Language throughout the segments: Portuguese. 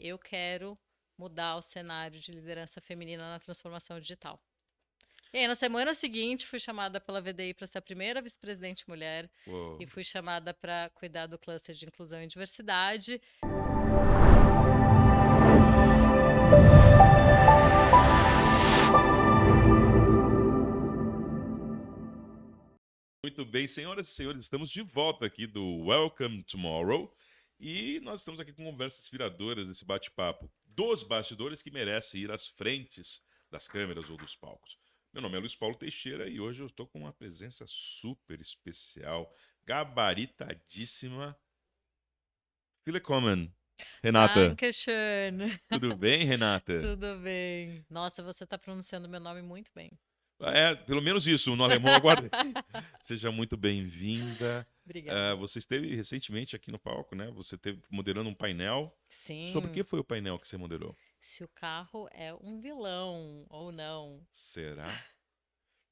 eu quero mudar o cenário de liderança feminina na transformação digital. E aí, na semana seguinte, fui chamada pela VDI para ser a primeira vice-presidente mulher Uou. e fui chamada para cuidar do cluster de inclusão e diversidade. Muito bem, senhoras e senhores, estamos de volta aqui do Welcome Tomorrow e nós estamos aqui com conversas inspiradoras, esse bate-papo dos bastidores que merece ir às frentes das câmeras ou dos palcos. Meu nome é Luiz Paulo Teixeira e hoje eu estou com uma presença super especial, gabaritadíssima. Willkommen, Renata. Dankeschön. Tudo bem, Renata? Tudo bem. Nossa, você está pronunciando meu nome muito bem. É, pelo menos isso, no alemão eu guardei. Seja muito bem-vinda. Obrigada. Você esteve recentemente aqui no palco, né? Você esteve moderando um painel. Sobre o Sim. que foi o painel que você moderou? Se o carro é um vilão ou não. Será?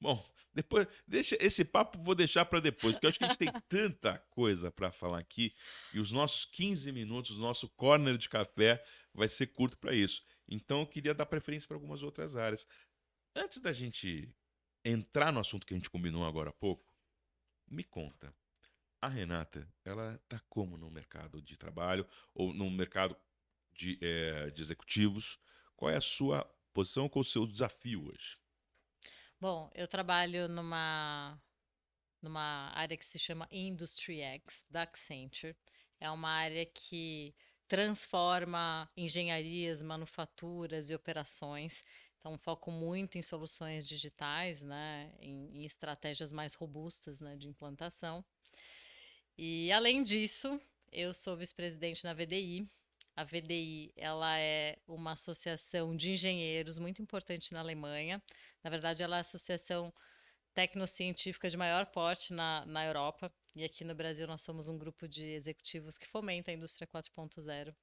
Bom, depois, deixa esse papo vou deixar para depois, porque eu acho que a gente tem tanta coisa para falar aqui e os nossos 15 minutos, o nosso corner de café vai ser curto para isso. Então eu queria dar preferência para algumas outras áreas. Antes da gente entrar no assunto que a gente combinou agora há pouco, me conta. A Renata, ela tá como no mercado de trabalho ou no mercado de executivos? Qual é a sua posição com o seu desafio hoje? Bom, eu trabalho numa área que se chama Industry X, da Accenture. É uma área que transforma engenharias, manufaturas e operações. Então, foco muito em soluções digitais, né, em estratégias mais robustas, né, de implantação. E, além disso, eu sou vice-presidente na VDI. A VDI, ela é uma associação de engenheiros muito importante na Alemanha. Na verdade, ela é a associação tecnocientífica de maior porte na Europa. E aqui no Brasil nós somos um grupo de executivos que fomenta a indústria 4.0.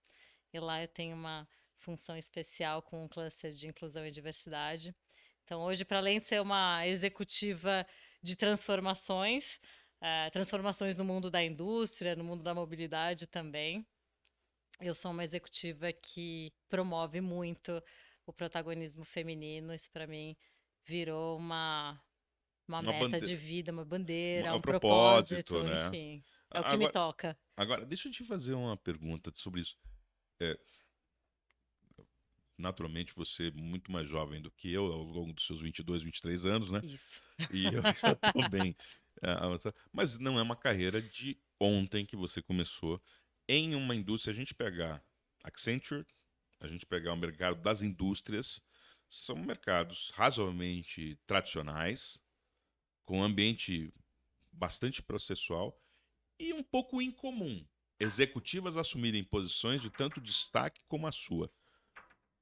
E lá eu tenho uma função especial com um cluster de inclusão e diversidade. Então, hoje, para além de ser uma executiva de transformações, transformações no mundo da indústria, no mundo da mobilidade também, eu sou uma executiva que promove muito o protagonismo feminino. Isso, para mim, virou uma Uma meta bande... de vida, uma bandeira, um um propósito, propósito, né? enfim. É o que me Agora, toca. agora, deixa eu te fazer uma pergunta sobre isso. É, naturalmente, você é muito mais jovem do que eu, ao longo dos seus 22, 23 anos, né? Isso. E eu já tô bem avançado. Mas não é uma carreira de ontem que você começou em uma indústria. A gente pegar Accenture, a gente pegar o mercado das indústrias, são mercados razoavelmente tradicionais, com um ambiente bastante processual e um pouco incomum. Executivas assumirem posições de tanto destaque como a sua.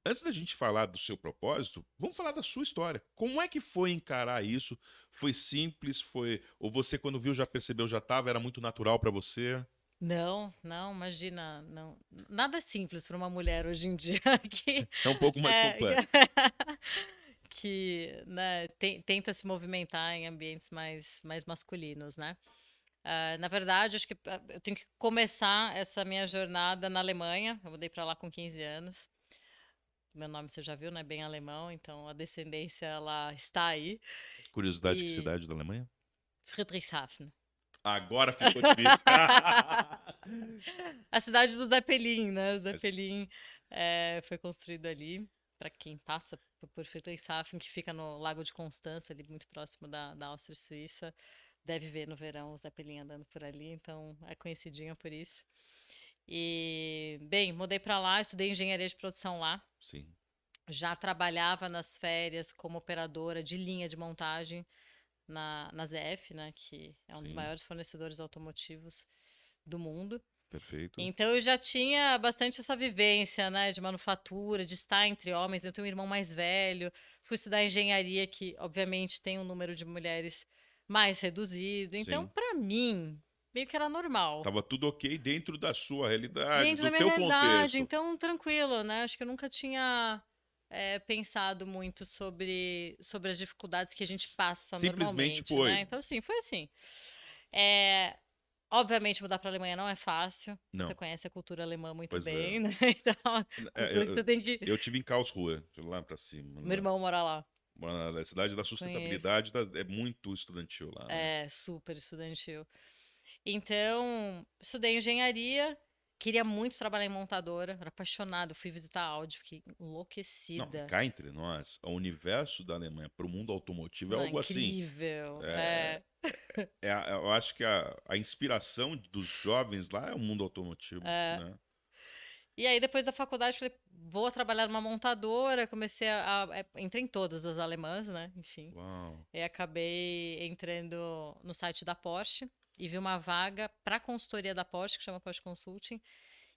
Antes da gente falar do seu propósito, vamos falar da sua história. Como é que foi encarar isso? Foi simples? Foi ou você quando viu já percebeu já estava, era muito natural para você? Não, não, imagina, não, nada é simples para uma mulher hoje em dia que É um pouco mais é, complexo. que né, tenta se movimentar em ambientes mais masculinos, né? Na verdade, acho que eu tenho que começar essa minha jornada na Alemanha. Eu mudei para lá com 15 anos. Meu nome você já viu, né? Bem alemão, então a descendência ela está aí. Curiosidade, que E cidade da Alemanha? Friedrichshafen. Agora ficou difícil. A cidade do Zeppelin, né? O Zeppelin foi construído ali. Para quem passa por Friedrichshafen, que fica no Lago de Constança, ali muito próximo da Áustria e Suíça, deve ver no verão o Zeppelin andando por ali, então é conhecidinha por isso. E, bem, mudei para lá, estudei engenharia de produção lá. Sim, Já trabalhava nas férias como operadora de linha de montagem na ZF, né, que é um dos sim, maiores fornecedores automotivos do mundo. perfeito. Então eu já tinha bastante essa vivência, né, de manufatura, de estar entre homens. Eu tenho um irmão mais velho, fui estudar engenharia, que obviamente tem um número de mulheres mais reduzido. Então, Sim. para mim, meio que era normal. Tava tudo ok dentro da sua realidade, Dentro do da minha teu realidade, contexto. então tranquilo, né? Acho que eu nunca tinha pensado muito sobre as dificuldades que a gente passa Simplesmente normalmente, né? foi. Então, assim, foi assim. É, Obviamente, mudar para a Alemanha não é fácil. Você Não, conhece a cultura alemã muito pois é. bem, né? Então, é uma É, cultura que você tem que. eu tive em Karlsruhe, de lá pra cima, Meu lá. irmão mora lá. Na cidade da Conheço. sustentabilidade, é muito estudantil lá, né? É super estudantil. Então, estudei engenharia, queria muito trabalhar em montadora, era apaixonada. Fui visitar a Audi, fiquei Não, e enlouquecida. cá entre nós, o universo da Alemanha para o mundo automotivo é Não, algo assim. incrível. É, É, eu acho que a inspiração dos jovens lá é o mundo automotivo, é. né? E aí, depois da faculdade, falei, vou trabalhar numa montadora. Comecei entrei em todas as alemãs, né? Enfim. Uau. E acabei entrando no site da Porsche e vi uma vaga para consultoria da Porsche, que chama Porsche Consulting,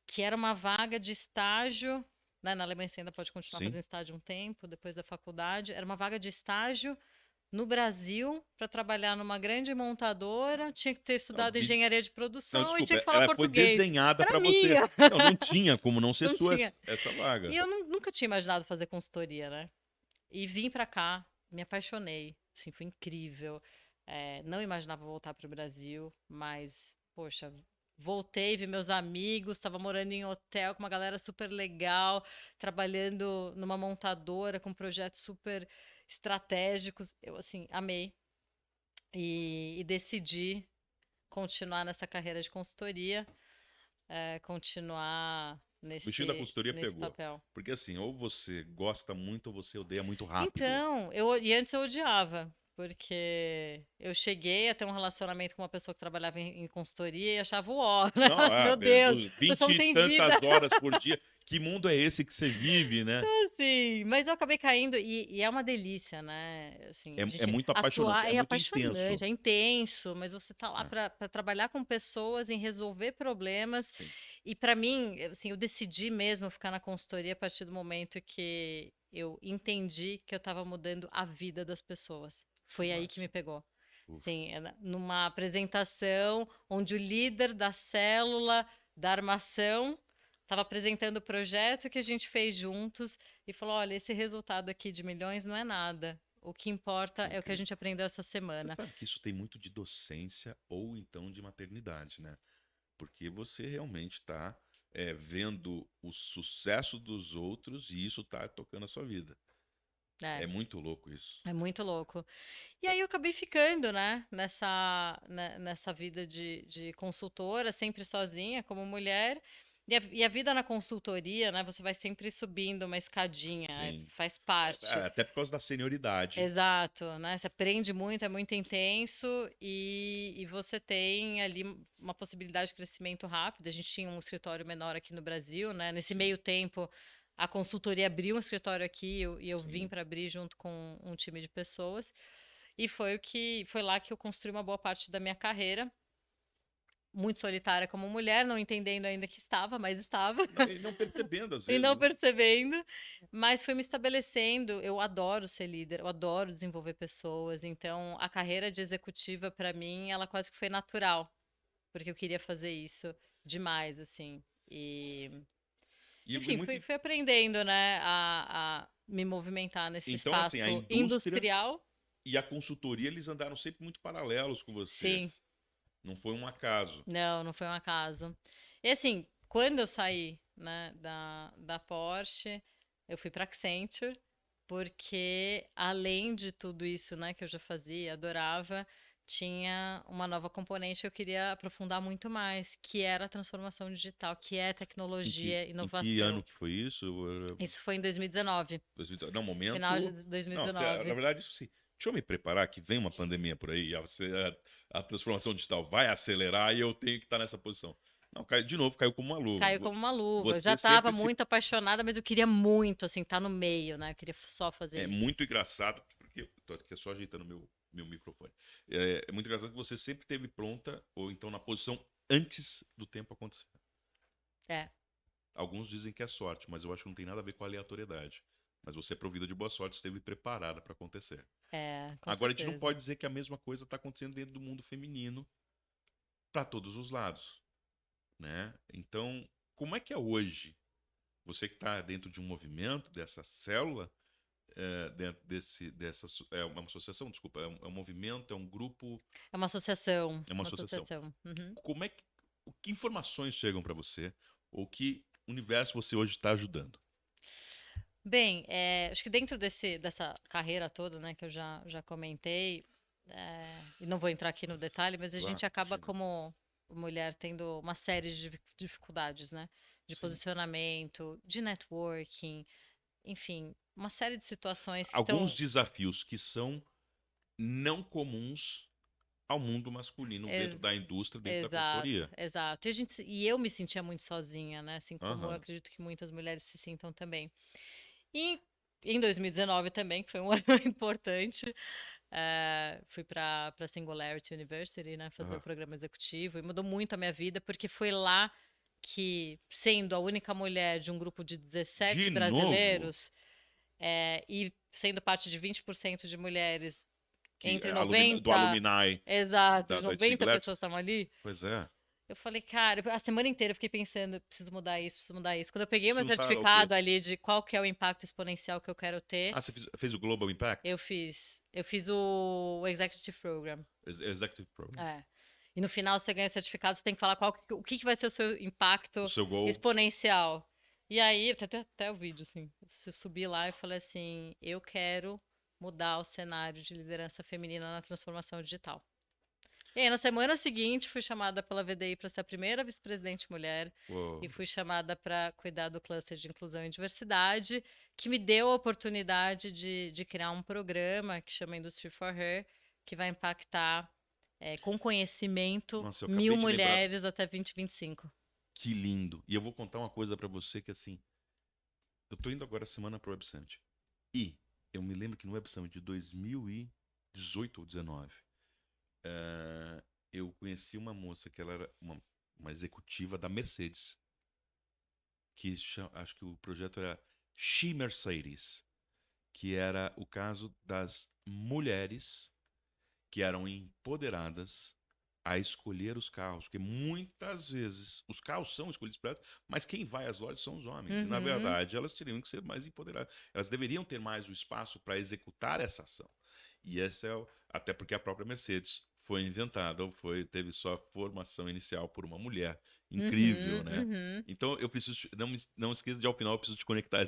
que era uma vaga de estágio. Né, na Alemanha você ainda pode continuar Sim? fazendo estágio um tempo depois da faculdade. Era uma vaga de estágio no Brasil para trabalhar numa grande montadora. Tinha que ter Não, estudado engenharia de não, produção e tinha desculpa, que falar ela foi português. desenhada Era para você. minha, Não, não tinha como não ser não sua tinha. essa vaga. E eu nunca tinha imaginado fazer consultoria, né? E vim para cá, me apaixonei. Assim, foi incrível. Não imaginava voltar para o Brasil, mas, poxa, voltei, vi meus amigos, estava morando em hotel com uma galera super legal, trabalhando numa montadora com projetos super estratégicos. Eu, assim, amei. E decidi continuar nessa carreira de consultoria, continuar O bichinho da nesse, consultoria nesse pegou. papel. Porque assim, ou você gosta muito ou você odeia muito rápido. Então, e antes eu odiava, porque eu cheguei a ter um relacionamento com uma pessoa que trabalhava em consultoria e achava o ó, né? Não, Meu Deus, dos a pessoa 20 não e tem vida. tantas horas por dia. Que mundo é esse que você vive, né? Assim, mas eu acabei caindo e é uma delícia, né? Assim, a É gente muito apaixonante, atuar é é muito intenso. apaixonante, é intenso, mas você tá lá É, para trabalhar com pessoas, em resolver problemas. sim, E para mim, assim, eu decidi mesmo ficar na consultoria a partir do momento que eu entendi que eu estava mudando a vida das pessoas. que Foi aí que massa. me pegou. Ufa. Sim, numa apresentação onde o líder da célula da armação estava apresentando o projeto que a gente fez juntos e falou: olha, esse resultado aqui de milhões não é nada. O que importa Que é o que a incrível. gente aprendeu essa Você semana. sabe que isso tem muito de docência ou então de maternidade, né? Porque você realmente está vendo o sucesso dos outros e isso está tocando a sua vida. É É, muito louco isso. é muito louco. E aí eu acabei ficando, né, nessa vida de consultora, sempre sozinha, como mulher. E a vida na consultoria, né, você vai sempre subindo uma escadinha, Sim. faz parte. Até por causa da senioridade. Exato, né? Você aprende muito, é muito intenso e você tem ali uma possibilidade de crescimento rápido. A gente tinha um escritório menor aqui no Brasil, né? Nesse Sim, meio tempo, a consultoria abriu um escritório aqui e eu vim sim. para abrir junto com um time de pessoas. E foi lá que eu construí uma boa parte da minha carreira. Muito solitária como mulher, não entendendo ainda que estava, mas estava. E não percebendo às E vezes, não né? percebendo, mas fui me estabelecendo. Eu adoro ser líder, eu adoro desenvolver pessoas. Então, a carreira de executiva, para mim, ela quase que foi natural, porque eu queria fazer isso demais, assim. E Enfim, muito. fui aprendendo, né, a me movimentar nesse Então, assim, a espaço indústria industrial. e a consultoria, eles andaram sempre muito paralelos com você. Sim, Não foi um acaso. não foi um acaso. E assim, quando eu saí, né, da Porsche, eu fui para Accenture, porque além de tudo isso, né, que eu já fazia, adorava, tinha uma nova componente que eu queria aprofundar muito mais, que era a transformação digital, que é tecnologia, Em que ano inovação. que foi isso? Isso foi em 2019, 2019. Não, final momento. de Não, na 2019. verdade, isso sim. Deixa eu me preparar que vem uma pandemia por aí, a transformação digital vai acelerar e eu tenho que estar nessa posição. Não, de novo, caiu como uma luva. Caiu como uma luva. Eu já Você estava sempre se. muito apaixonada, mas eu queria muito, assim, estar no meio, né? Eu queria só fazer É isso. muito engraçado, porque eu tô aqui só ajeitando meu microfone. É muito engraçado que você sempre esteve pronta, ou então na posição antes do tempo acontecer. É, Alguns dizem que é sorte, mas eu acho que não tem nada a ver com aleatoriedade. Mas você é provida de boa sorte, esteve preparada para acontecer. com Agora, a gente não certeza. pode dizer que a mesma coisa está acontecendo dentro do mundo feminino para todos os lados, né? Então, como é que é hoje? Você que está dentro de um movimento, dessa célula, dentro é uma associação, desculpa, é um movimento, é um grupo, É uma associação, é uma uma associação. associação. Uhum. Como é que informações chegam para você? Ou que universo você hoje está ajudando? Bem, acho que dentro dessa carreira toda, né, que eu já comentei, e não vou entrar aqui no detalhe, mas a Claro, gente acaba imagina. como mulher tendo uma série de dificuldades, né? De Sim. posicionamento, de networking, enfim, uma série de situações que Alguns estão. desafios que são não comuns ao mundo masculino dentro da indústria, dentro da Exato, consultoria. exato. E eu me sentia muito sozinha, né? Assim como eu Aham. acredito que muitas mulheres se sintam também. E em 2019 também, que foi um ano importante, fui para Singularity University, né? Fazer o Aham. programa executivo e mudou muito a minha vida, porque foi lá que, sendo a única mulher de um grupo de 17 De novo, brasileiros, e sendo parte de 20% de mulheres, que entre do 90, alumni exato, da 90 Singularity. pessoas estavam ali. Pois é. Eu falei, cara, a semana inteira eu fiquei pensando, preciso mudar isso, preciso mudar isso. Quando eu peguei o meu Juntar o quê? certificado ali de qual que é o impacto exponencial que eu quero ter, Ah, você fez o Global Impact? eu fiz o Executive Program. Executive Program. É. E no final você ganha o certificado, você tem que falar o que vai ser o seu O impacto seu goal. exponencial. E aí, até o vídeo, assim, eu subi lá e falei assim, eu quero mudar o cenário de liderança feminina na transformação digital. E aí, na semana seguinte, fui chamada pela VDI para ser a primeira vice-presidente mulher e Uou. fui chamada para cuidar do cluster de inclusão e diversidade, que me deu a oportunidade de criar um programa que chama Industry for Her, que vai impactar, com conhecimento, Nossa, eu acabei 1.000 de lembrar. mulheres até 2025. Que lindo. E eu vou contar uma coisa pra você que assim, eu tô indo agora semana pro Web Summit. E eu me lembro que no Web Summit de 2018 ou 19, eu conheci uma moça que ela era uma executiva da Mercedes, acho que o projeto era She Mercedes, que era o caso das mulheres que eram empoderadas a escolher os carros, porque muitas vezes os carros são escolhidos para elas, mas quem vai às lojas são os homens. E na Uhum, verdade elas teriam que ser mais empoderadas. Elas deveriam ter mais o espaço para executar essa ação. E essa até porque a própria Mercedes foi inventada, ou teve sua formação inicial por uma mulher. Incrível, uhum, né? uhum. Então eu preciso, não esqueça de ao final eu preciso te conectar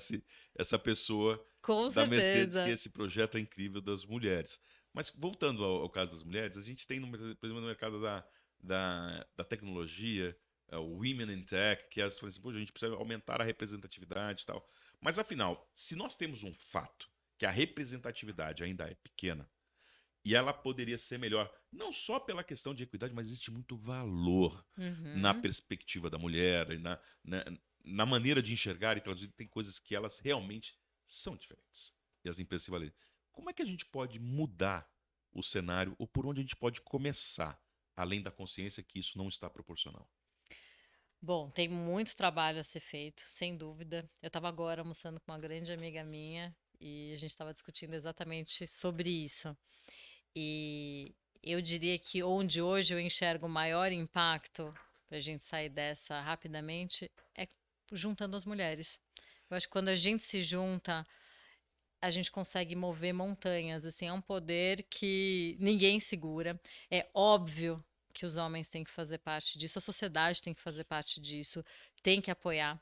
essa pessoa Com da Mercedes, que certeza. esse projeto é incrível das mulheres. Mas voltando ao caso das mulheres, a gente tem, por exemplo, no mercado da tecnologia, o Women in Tech, que as falam assim, a gente precisa aumentar a representatividade e tal. Mas afinal, se nós temos um fato, que a representatividade ainda é pequena, e ela poderia ser melhor, não só pela questão de equidade, mas existe muito valor na Uhum. perspectiva da mulher e na maneira de enxergar e traduzir. Tem coisas que elas realmente são diferentes. E as empresas se valem. Como é que a gente pode mudar o cenário ou por onde a gente pode começar, além da consciência que isso não está proporcional? Bom, tem muito trabalho a ser feito, sem dúvida. Eu estava agora almoçando com uma grande amiga minha e a gente estava discutindo exatamente sobre isso. E eu diria que onde hoje eu enxergo o maior impacto para a gente sair dessa rapidamente é juntando as mulheres. Eu acho que quando a gente se junta, a gente consegue mover montanhas. Assim, é um poder que ninguém segura. É óbvio que os homens têm que fazer parte disso, a sociedade tem que fazer parte disso, tem que apoiar.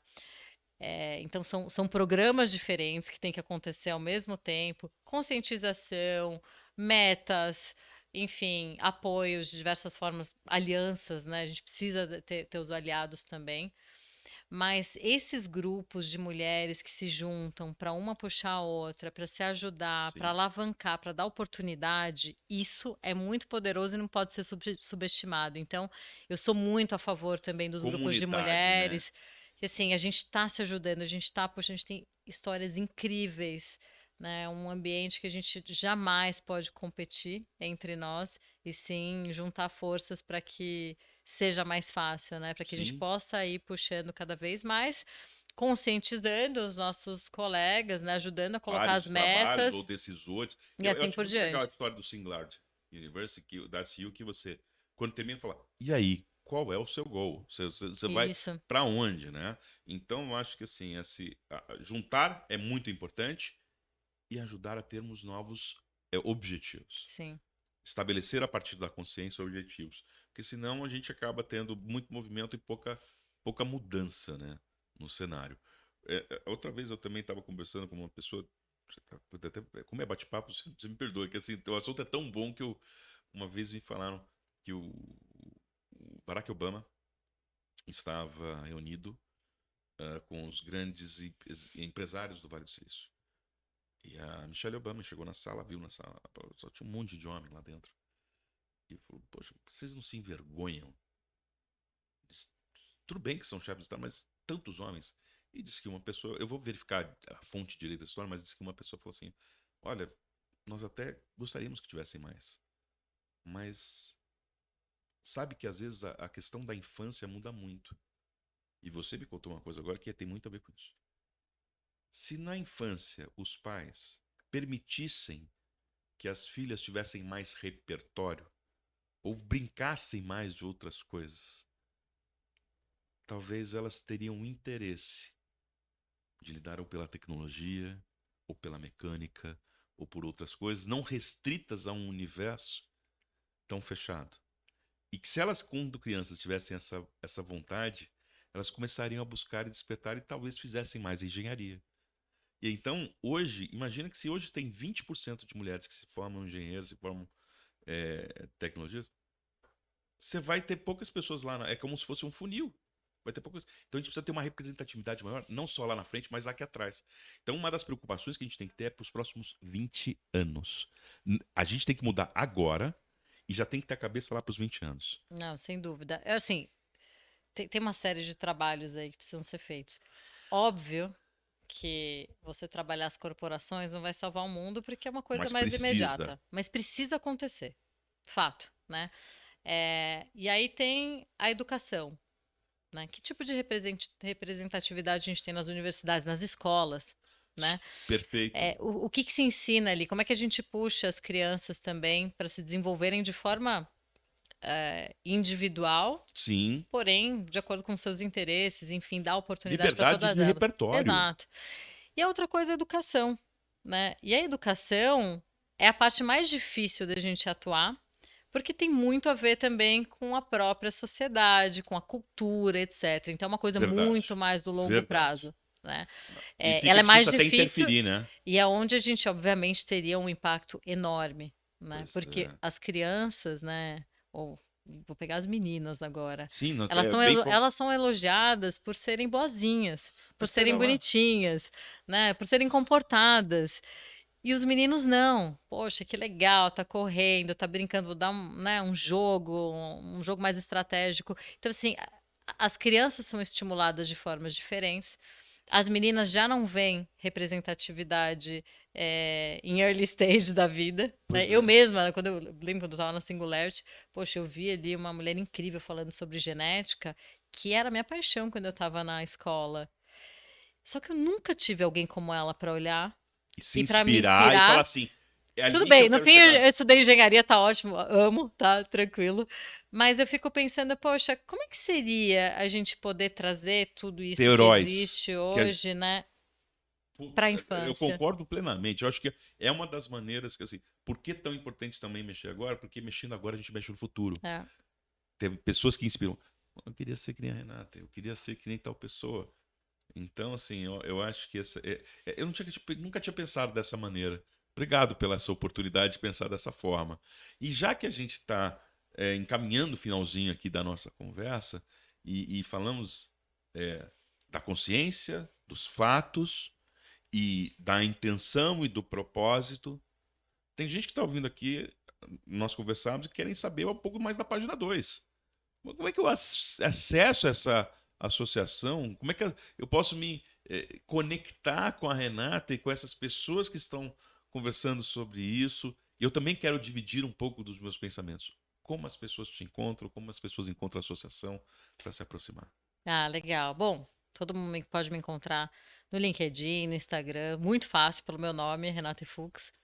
Então, são programas diferentes que têm que acontecer ao mesmo tempo, conscientização, metas, enfim, apoios de diversas formas, alianças, né? A gente precisa ter os aliados também. Mas esses grupos de mulheres que se juntam para uma puxar a outra, para se ajudar, para Sim. alavancar, para dar oportunidade, isso é muito poderoso e não pode ser subestimado. Então, eu sou muito a favor também dos grupos de Comunidade, né? mulheres. Que assim, a gente está se ajudando, a gente está, poxa, a gente tem histórias incríveis, né? Um ambiente que a gente jamais pode competir entre nós e sim juntar forças para que seja mais fácil, né? Para que a gente Sim. possa ir puxando cada vez mais, conscientizando os nossos colegas, né? Ajudando a colocar as Pares de trabalhos ou metas decisores. e Eu assim acho por muito legal a diante. história do Singularity University, da CU, que você, quando termina, fala, e aí, qual é o seu goal? Você vai Isso. para onde, né? Então, eu acho que assim, juntar é muito importante e ajudar a termos novos objetivos. Sim. Estabelecer a partir da consciência objetivos. Porque senão a gente acaba tendo muito movimento e pouca mudança, né, no cenário. Outra vez eu também estava conversando com uma pessoa, como é bate-papo, você me perdoa, que assim, o assunto é tão bom que uma vez me falaram que o Barack Obama estava reunido com os grandes empresários do Vale do Silício. E a Michelle Obama chegou na sala, viu na sala, só tinha um monte de homem lá dentro. E falou, poxa, vocês não se envergonham? Disse, tudo bem que são chefes de Estado, mas tantos homens. E disse que uma pessoa, eu vou verificar a fonte direita da história, mas disse que uma pessoa falou assim, olha, nós até gostaríamos que tivessem mais. Mas sabe que às vezes a questão da infância muda muito. E você me contou uma coisa agora que tem muito a ver com isso. Se na infância os pais permitissem que as filhas tivessem mais repertório, ou brincassem mais de outras coisas, talvez elas teriam interesse de lidar ou pela tecnologia, ou pela mecânica, ou por outras coisas, não restritas a um universo tão fechado. E que se elas, quando crianças, tivessem essa vontade, elas começariam a buscar e despertar e talvez fizessem mais engenharia. E então, hoje, imagina que se hoje tem 20% de mulheres que se formam engenheiros, se formam tecnologias, você vai ter poucas pessoas lá. É como se fosse um funil. Vai ter poucas. Então a gente precisa ter uma representatividade maior, não só lá na frente, mas aqui atrás. Então uma das preocupações que a gente tem que ter é para os próximos 20 anos. A gente tem que mudar agora e já tem que ter a cabeça lá para os 20 anos. Não, sem dúvida. Assim, tem uma série de trabalhos aí que precisam ser feitos. Óbvio que você trabalhar as corporações não vai salvar o mundo porque é uma coisa mais imediata. Mas precisa acontecer. Fato, né? E aí tem a educação. Né? Que tipo de representatividade a gente tem nas universidades, nas escolas? Né? Perfeito. O que se ensina ali? Como é que a gente puxa as crianças também para se desenvolverem de forma individual, sim, porém de acordo com seus interesses, enfim, dar oportunidade para todas de elas. Repertório. Exato. E a outra coisa é a educação, né? E a educação é a parte mais difícil da gente atuar, porque tem muito a ver também com a própria sociedade, com a cultura, etc. Então é uma coisa muito mais do longo prazo. Né? Ela é mais difícil né? E é onde a gente, obviamente, teria um impacto enorme. Né? Porque as crianças, né? Ou vou pegar as meninas agora. Sim, elas são elogiadas por serem boazinhas, por serem bonitinhas, né? Por serem comportadas. E os meninos não. Poxa, que legal, tá correndo, tá brincando, vou dar um jogo mais estratégico. Então, assim, as crianças são estimuladas de formas diferentes. As meninas já não veem representatividade em early stage da vida. Né? Eu mesma, lembro quando eu estava na Singularity, poxa, eu vi ali uma mulher incrível falando sobre genética, que era a minha paixão quando eu estava na escola. Só que eu nunca tive alguém como ela para olhar e para me inspirar e falar assim. Tudo bem, no fim eu estudei engenharia, tá ótimo, amo, tá tranquilo. Mas eu fico pensando, poxa, como é que seria a gente poder trazer tudo isso que existe hoje, né, para a infância? Eu concordo plenamente. Eu acho que é uma das maneiras que, assim, por que é tão importante também mexer agora? Porque mexendo agora a gente mexe no futuro. Tem pessoas que inspiram. Eu queria ser que nem a Renata, eu queria ser que nem tal pessoa. Então, assim, eu acho que eu nunca tinha pensado dessa maneira. Obrigado pela sua oportunidade de pensar dessa forma. E já que a gente está encaminhando o finalzinho aqui da nossa conversa e falamos da consciência, dos fatos e da intenção e do propósito, tem gente que está ouvindo aqui, nós conversamos e querem saber um pouco mais da página 2. Como é que eu acesso essa associação? Como é que eu posso me conectar com a Renata e com essas pessoas que estão conversando sobre isso? E eu também quero dividir um pouco dos meus pensamentos. Como as pessoas te encontram, como as pessoas encontram a associação para se aproximar. Ah, legal. Bom, todo mundo pode me encontrar no LinkedIn, no Instagram, muito fácil, pelo meu nome, Renata Fuchs.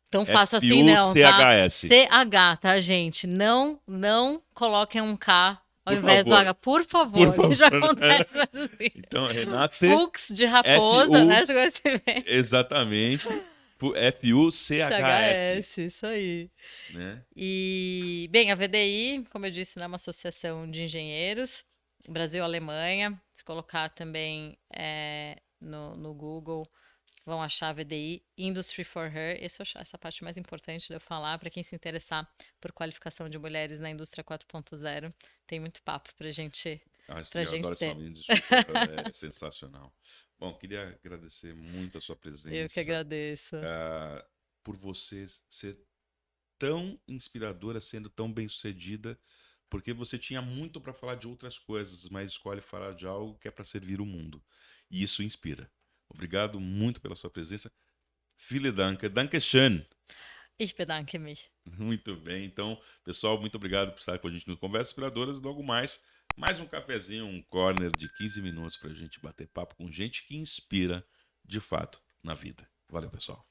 Tão fácil assim não, tá? CH, tá, gente? Não coloquem um K ao invés do H, por favor. Já acontece mais assim. Então, Renata Fuchs de raposa, né? Exatamente. FUCHS, CHS, isso aí. né? E, bem, a VDI, como eu disse, né, é uma associação de engenheiros, Brasil-Alemanha. Se colocar também no Google, vão achar a VDI Industry for Her. Essa é a parte mais importante de eu falar para quem se interessar por qualificação de mulheres na indústria 4.0. Tem muito papo para Eu adoro esse ter. nome, Industry for Her, é sensacional. Bom, queria agradecer muito a sua Eu que presença, agradeço. por você ser tão inspiradora, sendo tão bem-sucedida, porque você tinha muito para falar de outras coisas, mas escolhe falar de algo que é para servir o mundo. E isso inspira. Obrigado muito pela sua presença. Vielen Dank. Dankeschön. Ich bedanke mich. Muito bem. Então, pessoal, muito obrigado por estar com a gente no Conversas Inspiradoras. Logo mais um cafezinho, um corner de 15 minutos para a gente bater papo com gente que inspira, de fato, na vida. Valeu, pessoal.